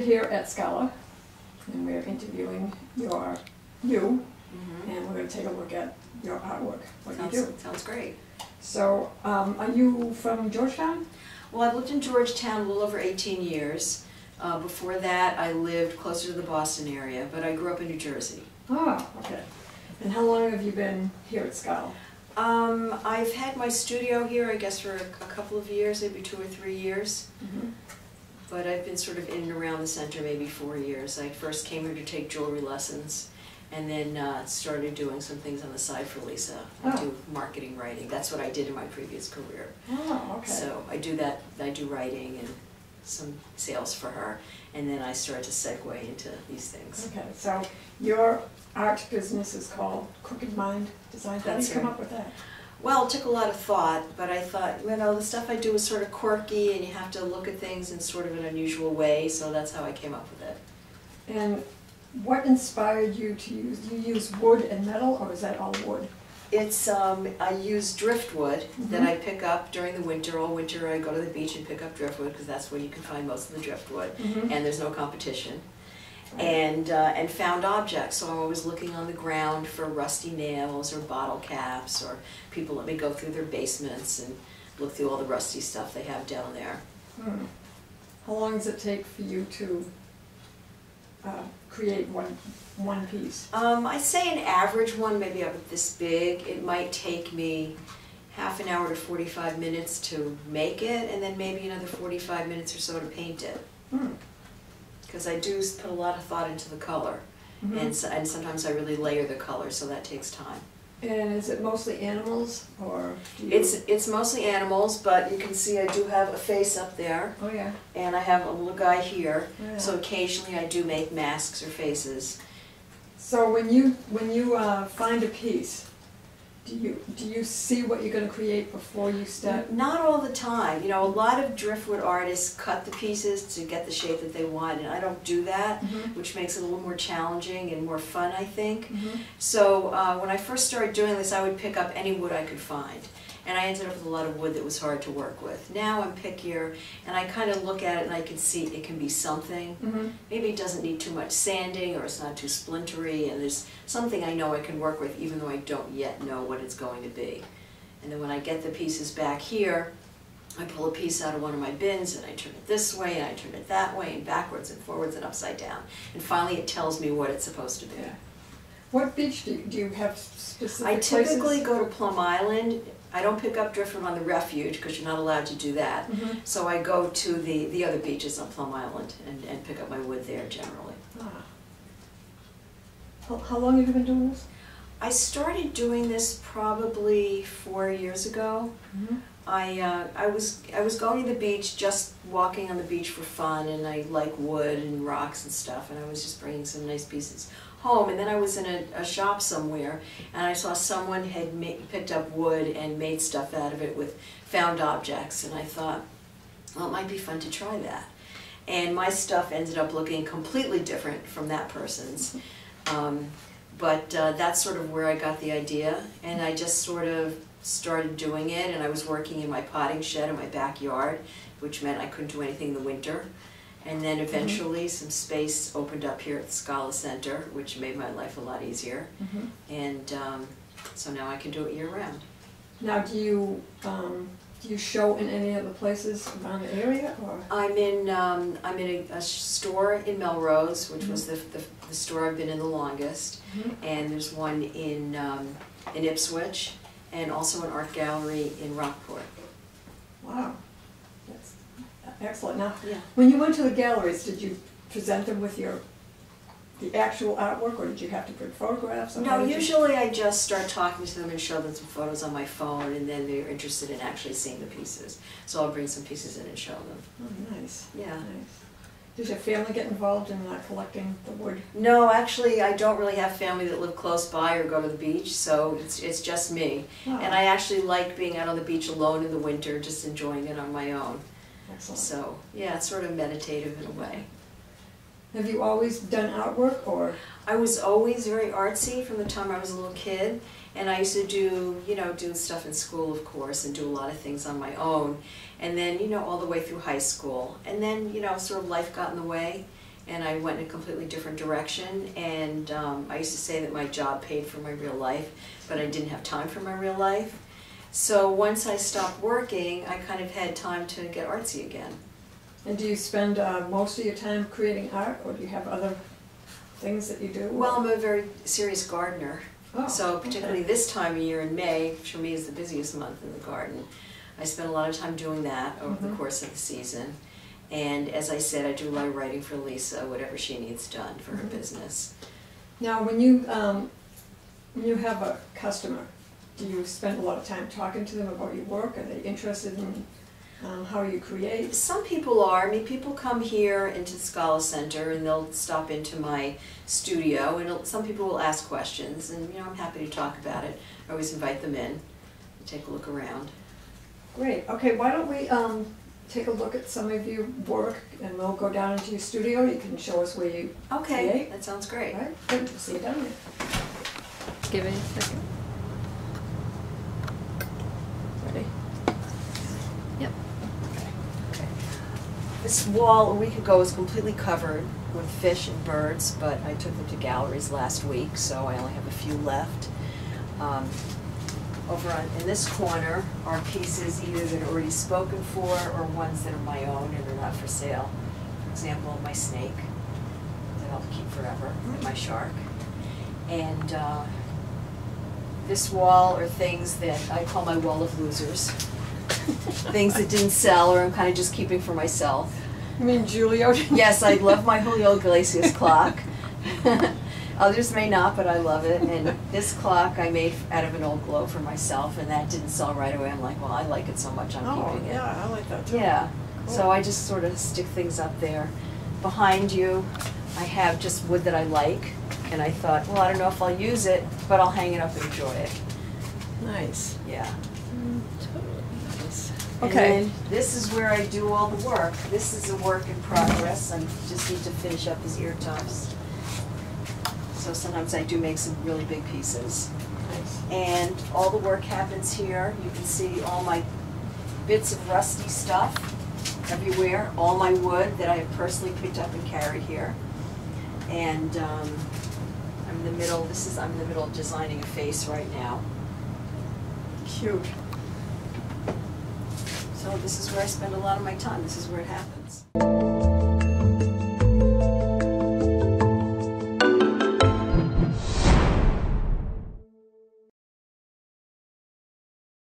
here at Scala, and we're interviewing you, and we're going to take a look at your artwork, what you do. Sounds great. So, are you from Georgetown? Well, I've lived in Georgetown a little over 18 years. Before that, I lived closer to the Boston area, but I grew up in New Jersey. Oh, okay. And how long have you been here at Scala? I've had my studio here, I guess, for a couple of years, maybe 2 or 3 years. But I've been sort of in and around the center maybe 4 years. I first came here to take jewelry lessons, and then started doing some things on the side for Lisa. I do marketing writing. That's what I did in my previous career. Oh, okay. So I do that. I do writing and some sales for her, and then I started to segue into these things. Okay, so your art business is called Crooked Mind Design. How did you come up with that? Well, it took a lot of thought, but I thought, you know, the stuff I do is sort of quirky, and you have to look at things in sort of an unusual way, so that's how I came up with it. And what inspired you to use wood and metal, or is that all wood? It's, I use driftwood that I pick up during the winter. All winter I go to the beach and pick up driftwood, because that's where you can find most of the driftwood, and there's no competition. And found objects, so I'm always looking on the ground for rusty nails or bottle caps, or people let me go through their basements and look through all the rusty stuff they have down there. How long does it take for you to create one piece? I say an average one, maybe about this big. It might take me half an hour to 45 minutes to make it, and then maybe another 45 minutes or so to paint it. Because I do put a lot of thought into the color, and sometimes I really layer the color, so that takes time. And is it mostly animals, or do you... It's mostly animals, but you can see I do have a face up there. Oh yeah. And I have a little guy here, Yeah. so occasionally I do make masks or faces. So when you find a piece, do you see what you're going to create before you start? Not all the time. You know, a lot of driftwood artists cut the pieces to get the shape that they want, and I don't do that, which makes it a little more challenging and more fun, I think. So when I first started doing this, I would pick up any wood I could find, and I ended up with a lot of wood that was hard to work with. Now I'm pickier, and I kind of look at it and I can see it can be something. Maybe it doesn't need too much sanding, or it's not too splintery, and there's something I know I can work with even though I don't yet know what it's going to be. And then when I get the pieces back here, I pull a piece out of one of my bins and I turn it this way and I turn it that way and backwards and forwards and upside down. And finally it tells me what it's supposed to be. Yeah. What beach do you have specific I typically places? go to Plum Island. I don't pick up driftwood on the refuge because you're not allowed to do that. So I go to the other beaches on Plum Island and pick up my wood there generally. How long have you been doing this? I started doing this probably 4 years ago. I was going to the beach, just walking on the beach for fun, and I like wood and rocks and stuff, and I was just bringing some nice pieces home. And then I was in a shop somewhere, and I saw someone had picked up wood and made stuff out of it with found objects, and I thought, well, it might be fun to try that. And my stuff ended up looking completely different from that person's. But that's sort of where I got the idea, and I just sort of started doing it, and I was working in my potting shed in my backyard, which meant I couldn't do anything in the winter. And then eventually some space opened up here at the Scala Center, which made my life a lot easier. And so now I can do it year-round. Now, do you show in any other places around the area, or? I'm in a store in Melrose, which was the store I've been in the longest, and there's one in Ipswich, and also an art gallery in Rockport. Wow, that's excellent. Now, when you went to the galleries, did you present them with the actual artwork, or did you have to bring photographs? No, usually I just start talking to them and show them some photos on my phone, and then they're interested in actually seeing the pieces. So I'll bring some pieces in and show them. Oh, nice. Yeah. Nice. Does your family get involved in collecting the wood? No, actually, I don't really have family that live close by or go to the beach, so it's just me. Oh. And I actually like being out on the beach alone in the winter, just enjoying it on my own. Excellent. So, yeah, it's sort of meditative in a way. Have you always done artwork, or? I was always very artsy from the time I was a little kid, and I used to do, do stuff in school, of course, and do a lot of things on my own. And then, all the way through high school. And then, sort of life got in the way, and I went in a completely different direction, and I used to say that my job paid for my real life, but I didn't have time for my real life. So once I stopped working, I kind of had time to get artsy again. And do you spend most of your time creating art, or do you have other things that you do? Well, I'm a very serious gardener. Oh, So particularly okay. this time of year in May, for me is the busiest month in the garden. I spend a lot of time doing that over the course of the season. And as I said, I do a lot of writing for Lisa, whatever she needs done for her business. Now, when you have a customer, do you spend a lot of time talking to them about your work? Are they interested in how you create? Some people are. I mean, people come here into the Scala Center and they'll stop into my studio, and some people will ask questions, and I'm happy to talk about it. I always invite them in to take a look around. Great. Okay, why don't we take a look at some of your work, and we'll go down into your studio. You can show us where you create. That sounds great. All right, good. We'll see you down there. Give it a second. Ready? Yep. This wall a week ago was completely covered with fish and birds, but I took them to galleries last week, so I only have a few left. In this corner are pieces either that are already spoken for or ones that are my own and are not for sale. For example, my snake that I'll keep forever, and my shark. And this wall are things that I call my wall of losers. Things that didn't sell or I'm kind of just keeping for myself. You mean Julio? Yes, I love my Julio Iglesias clock. Others may not, but I love it. And this clock I made out of an old globe for myself, and that didn't sell right away. I'm like, well, I like it so much, I'm keeping it. Yeah, I like that too. Yeah, Cool. so I just sort of stick things up there. Behind you, I have just wood that I like, and I thought, well, I don't know if I'll use it, but I'll hang it up and enjoy it. Nice. Yeah. Totally nice. Okay. And then this is where I do all the work. This is a work in progress. I just need to finish up his ear tufts. So sometimes I do make some really big pieces. Nice. And all the work happens here. You can see all my bits of rusty stuff everywhere, all my wood that I have personally picked up and carried here. And I'm in the middle of designing a face right now. Cute. So this is where I spend a lot of my time. This is where it happens.